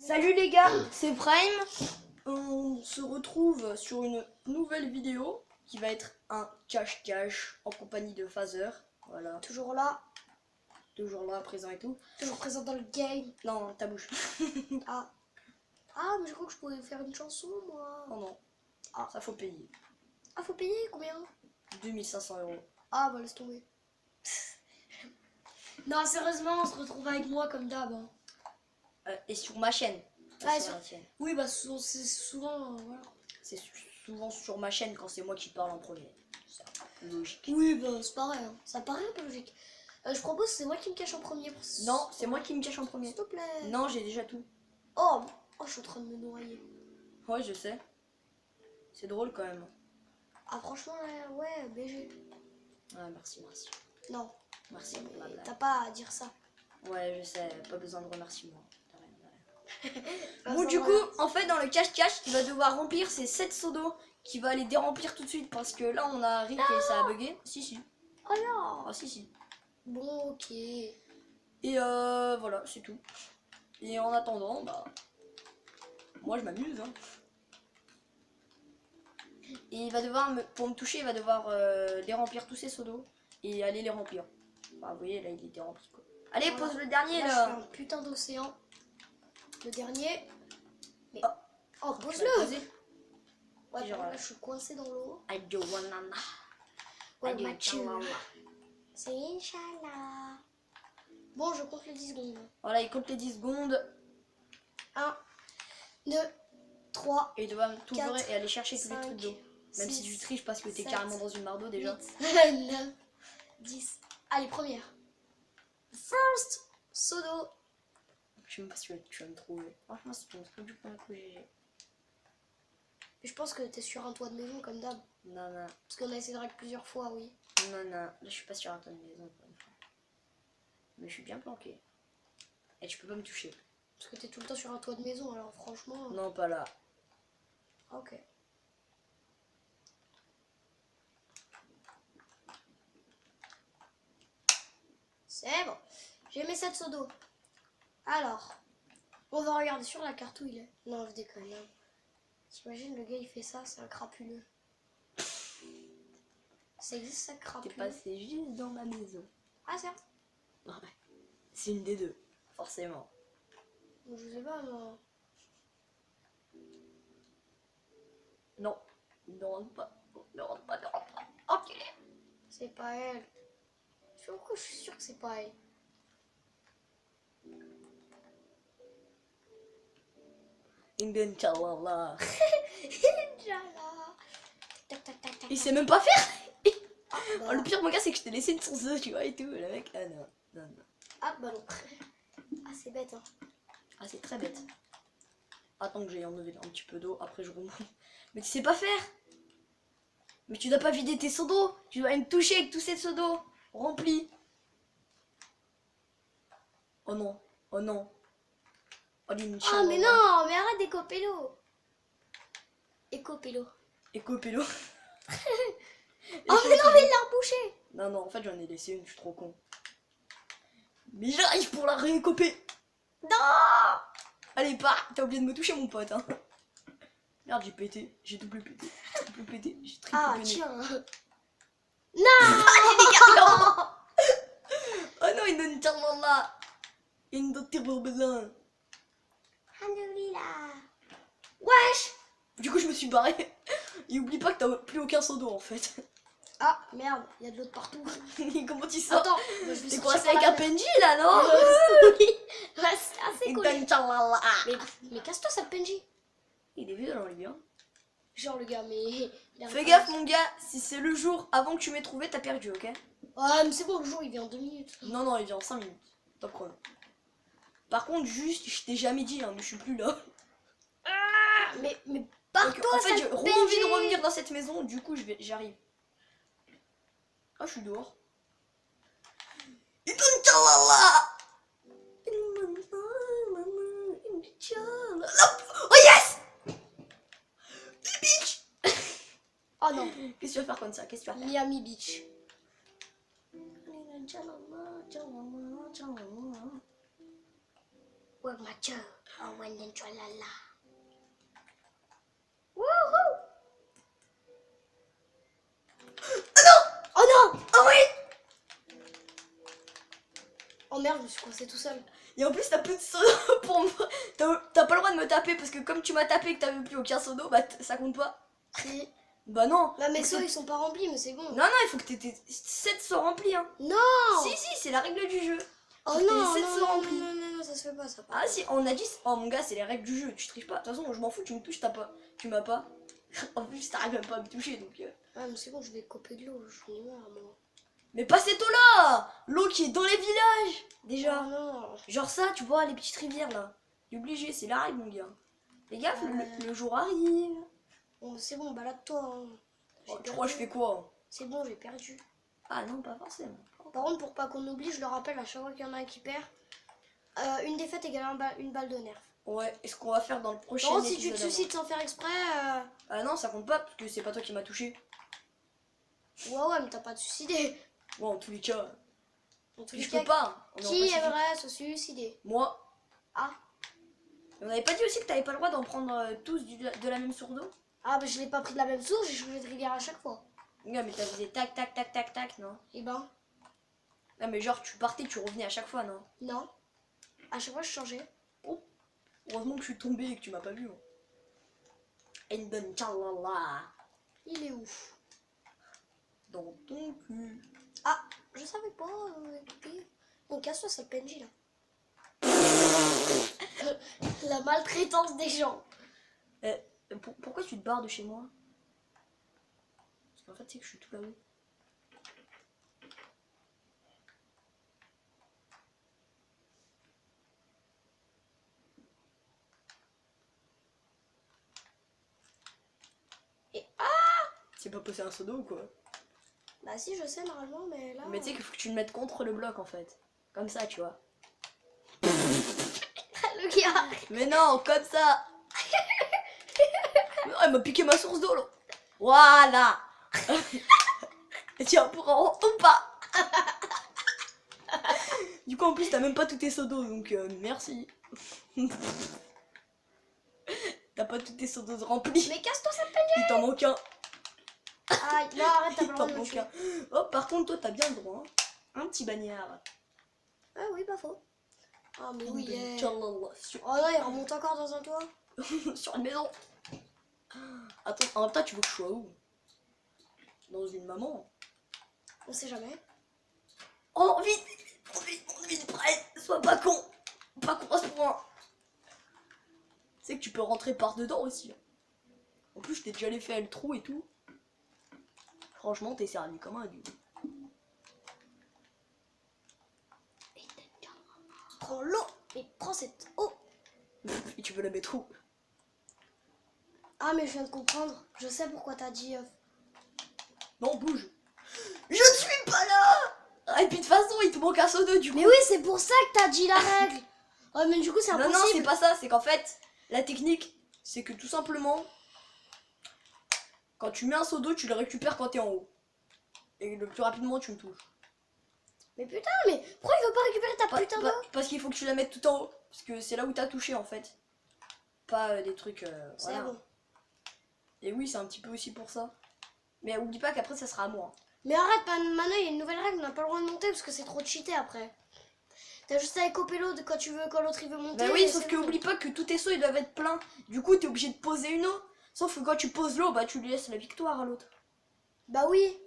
Salut les gars, c'est Prime. On se retrouve sur une nouvelle vidéo qui va être un cache-cache en compagnie de Phaser. Voilà, Toujours là, toujours là, présent et tout. toujours présent dans le game. Non, ta bouche. Ah, mais je crois que je pouvais faire une chanson, moi. Oh non, Ah. ça faut payer. Ah, faut payer combien? 2500 €. Ah, bah laisse tomber. Non, sérieusement, on se retrouve avec moi comme d'hab. Hein. Et sur ma chaîne. Ah, Pas sur- la tienne. Oui, bah c'est souvent, voilà. C'est souvent sur ma chaîne quand c'est moi qui parle en premier. C'est un peu logique. Oui, bah c'est pareil, hein. Ça paraît un peu logique. Je propose, c'est moi qui me cache en premier. Non, c'est moi qui me cache en premier. S'il te plaît. Non, j'ai déjà tout. Oh, je suis en train de me noyer. Ouais, je sais. C'est drôle quand même. Ah, franchement, là, ouais, BG. Ouais, merci, merci. Non, Merci pour la blague. t'as pas à dire ça. Ouais, je sais, pas besoin de remerciements. T'as rien, t'as rien. Enfin, Bon, ça, du voilà. coup, en fait, dans le cache-cache, il va devoir remplir ses 7 seaux d'eau, qui va les déremplir tout de suite parce que là, on a Rick et ça a bugué. Si, si. Oh non. Ah, si, si. Bon, ok. Et voilà, c'est tout. Et en attendant, bah. Moi, je m'amuse, hein. Et il va devoir, pour me toucher, il va devoir déremplir tous ses seaux d'eau et aller les remplir. Bah, vous voyez, là, il était rempli, quoi. Allez, Voilà. pose le dernier, Là, je là. fais un putain d'océan. Le dernier. Mais... Oh. Oh, Je vais le pose-le. poser. Ouais, Genre, là, je suis coincée dans l'eau. I don't wanna. Ouais, I don't Mathieu. wanna. C'est Inch'Allah. Bon, je compte les 10 secondes. Voilà, il compte les 10 secondes 1, 2, 3, et il doit tout 4, ouvrir et aller chercher tous les 5, trucs d'eau. Même si tu triches parce que t'es 7, carrément dans une mare d'eau déjà. 8, 9, 10. Allez, première. First, seau d'eau. Je sais même pas si tu vas me trouver. Franchement, c'est ton truc du point coup GG. Je pense que t'es sur un toit de maison comme d'hab. Non, non, Parce qu'on a essayé de règle plusieurs fois, oui. non, non. Là, je suis pas sur un toit de maison pour une fois. Mais je suis bien planqué. Et tu peux pas me toucher. Parce que t'es tout le temps sur un toit de maison, alors franchement. Non, pas là. Ok. C'est bon. J'ai mes 7 seaux d'eau. Alors, on va regarder sur la carte où il est. Non, je déconne. Hein. T'imagines, le gars il fait ça, c'est un crapuleux. Ça existe ça, T'es crapuleux? passé juste dans ma maison. Ah, c'est vrai? Ouais. C'est une des deux, forcément. Je sais pas, moi. Non. Ne rentre pas. Ne rentre pas, ne rentre pas. Enculé. C'est pas elle. Pourquoi je suis sûre que c'est pas elle? Inch'Allah. Inch'Allah. Tac, tac, tac, tac, Il tac. sait même pas faire. Ah, bah, Oh, le pire, mon gars, c'est que je t'ai laissé une source d'eau, tu vois, et tout. Le mec, ah non, non, non. ah, bah non. Ah, c'est bête, hein. Ah, c'est très bête. Attends que j'aille enlever un petit peu d'eau, après je remonte. Mais tu sais pas faire. Mais tu dois pas vider tes seaux d'eau. Tu dois me toucher avec tous ces seaux d'eau remplis. Oh non, oh non. Oh Ah, l'Inch'Allah. mais non, mais arrête d'éco-pélo. Éco-pélo. Éco-pélo. Oh, mais non, mais il l'a rebouché. Non, non, en fait j'en ai laissé une, je suis trop con. Mais j'arrive pour la récoper. Non. Allez, pas, t'as oublié de me toucher mon pote. Hein. Merde, j'ai pété, j'ai double pété, triple pété, j'ai triple Ah, pété. tiens. Non. Oh non, il donne tellement là. Il nous donne tellement besoin. Alhamdoulilah. Wesh. Du coup, je me suis barré. Et oublie pas que t'as plus aucun seau d'eau en fait. Ah, merde, il y a de l'eau de partout. Comment tu sors? Attends, moi, je vais T'es sortir coincé par avec la un PNJ là, non? fenêtre. Oui. Ouais, c'est assez Il cool. donne tchalala. Mais casse-toi cette PNJ. Il est violent, lui. Hein. Genre, le gars, mais. il a Fais pas- gaffe, mon gars. Si c'est le jour avant que tu m'aies trouvé, t'as perdu, ok? Ah, mais c'est bon, le jour il vient en 2 minutes. Non, non, il vient en 5 minutes. Top chrono. Par contre, juste, je t'ai jamais dit, hein, mais je suis plus là. Mais Donc, pars-toi, en fait, j'ai cette envie PNJ. de revenir dans cette maison, du coup, j'arrive. Ah, je suis dehors. Il donne tchalala. Oh yes! Bitch! Oh non, Qu'est-ce que tu vas faire comme ça? Qu'est-ce que tu vas faire? Miami Beach. Tchalala, tchalala, tchalala. Ouais, Mathieu. Oh, Wenden, tu là. Oh non! Ah oui. Oh merde, je me suis coincé tout seul. Et en plus t'as plus de sodo pour moi. T'as pas le droit de me taper parce que comme tu m'as tapé et que t'avais plus aucun sodo, bah ça compte pas. Si. Bah non. Bah mes Faut que seaux ils sont pas remplis, mais c'est bon. Non, non, il faut que t'aies 7 soient remplis. Hein. Non! Si, si, c'est la règle du jeu. Oh Faut que t'aies non, 7 non, soient non, remplis. non, non, non, ça se fait pas ça. Ah si, on a dit. Oh mon gars, c'est les règles du jeu. Tu triches pas. De toute façon, je m'en fous, tu me touches, t'as pas. Tu m'as pas. En plus, t'arrives même pas à me toucher donc. Ah mais c'est bon, je vais couper de l'eau, je suis marre moi. Mais pas cette eau-là! L'eau qui est dans les villages! Déjà. Oh non. Genre ça, tu vois, les petites rivières là. T'es obligé, c'est la règle, mon gars. Fais gaffe, Ouais. le jour arrive. Bon, c'est bon, balade-toi. Hein. Oh, J'ai tu crois, je perdu. fais quoi? C'est bon, j'ai perdu. Ah non, pas forcément. Par contre, pour pas qu'on oublie, je le rappelle à chaque fois qu'il y en a un qui perd, une défaite égale une balle de nerf. Ouais, et ce qu'on va faire dans le prochain Par contre, si tu te épisode, suicides sans faire exprès, Ah non, ça compte pas, parce que c'est pas toi qui m'as touché. ouais, mais t'as pas de suicider. Bon, en tous les cas, En tous je les peux cas, pas. On est en qui Pacifique. aimerait se suicider? Moi. Ah. On avait pas dit aussi que t'avais pas le droit d'en prendre tous de la même source d'eau? Ah, bah je l'ai pas pris de la même source, j'ai changé de rivière à chaque fois. Ouais, mais t'as fait tac, tac, tac, tac, tac, non? Et ben, Non, mais genre, tu partais, tu revenais à chaque fois, non? non. À chaque fois, je changeais. Oh, heureusement que je suis tombé et que tu m'as pas vu. Endon Chalala. Il est où? Dans ton cul. Ah, je savais pas. Bon, casse-toi, c'est le PNJ là. La maltraitance des gens. Pourquoi tu te barres de chez moi? Parce qu'en fait, c'est que je suis tout là-haut. Et C'est pas posé un pseudo ou quoi? bah si, je sais normalement, mais là... Mais tu sais qu'il faut que tu le mettes contre le bloc en fait. Comme ça, tu vois. le gars. Mais non, comme ça. Non, elle m'a piqué ma source d'eau là. Voilà. Tiens, pour en ou pas. Du coup, en plus, t'as même pas tous tes seaux d'eau, donc merci. T'as pas tous tes seaux d'eau remplis. Mais casse-toi, ça me Il t'en manque un. Aïe, non, arrête, t'as Il pas le t'en droit de me manque tuer. un. Oh, par contre, toi, t'as bien le droit. Hein. Un petit bagnard. Ah oui, pas faux. Ah mais oui, il est... Tchalala, sur, Oh non, il remonte encore dans un toit. sur une maison. Attends, en même temps, tu veux que je sois où? Dans une maman. On sait jamais. Oh, vite, vite, prête. Sois pas con. Pas con à ce point. Tu sais que tu peux rentrer par dedans aussi. En plus, je t'ai déjà fait le trou et tout. Franchement, t'es servi comme un dieu. Prends l'eau. Et prends cette eau. Et tu veux la mettre où? Ah mais je viens de comprendre. Je sais pourquoi t'as dit... Non, bouge. Je ne suis pas là. Et puis de toute façon, il te manque un seau d'eau du coup. Mais oui, c'est pour ça que t'as dit la règle. Oh mais du coup, c'est Non, impossible. non, c'est pas ça. C'est qu'en fait, la technique, c'est que tout simplement, quand tu mets un seau d'eau, tu le récupères quand t'es en haut. Et le plus rapidement, tu me touches. Mais putain, mais pourquoi il veut pas récupérer ta putain d'eau? Parce qu'il faut que tu la mettes tout en haut. Parce que c'est là où t'as touché en fait. Pas des trucs. C'est Voilà. bon. Et oui, c'est un petit peu aussi pour ça. Mais oublie pas qu'après, ça sera à moi. Mais arrête, maintenant il y a une nouvelle règle, on n'a pas le droit de monter parce que c'est trop cheaté après. T'as juste à écoper l'eau de quand tu veux, quand l'autre il veut monter. Bah oui, et sauf c'est que bon. oublie pas que tous tes seaux ils doivent être pleins. Du coup, t'es obligé de poser une eau. Sauf que quand tu poses l'eau, bah tu lui laisses la victoire à l'autre. Bah oui,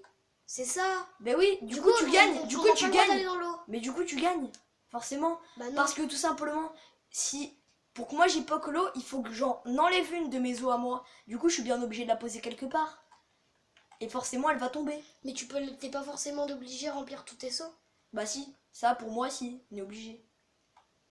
c'est ça. Bah oui, du coup tu gagnes. Du coup tu gagnes. Dans l'eau. Mais du coup tu gagnes. Forcément. Bah non. Parce que tout simplement, si. Pour que moi j'époque l'eau, il faut que j'en enlève une de mes eaux à moi. Du coup, je suis bien obligé de la poser quelque part. Et forcément, elle va tomber. Mais t'es pas forcément obligé de remplir tous tes seaux. Bah si, ça pour moi si, on est obligé.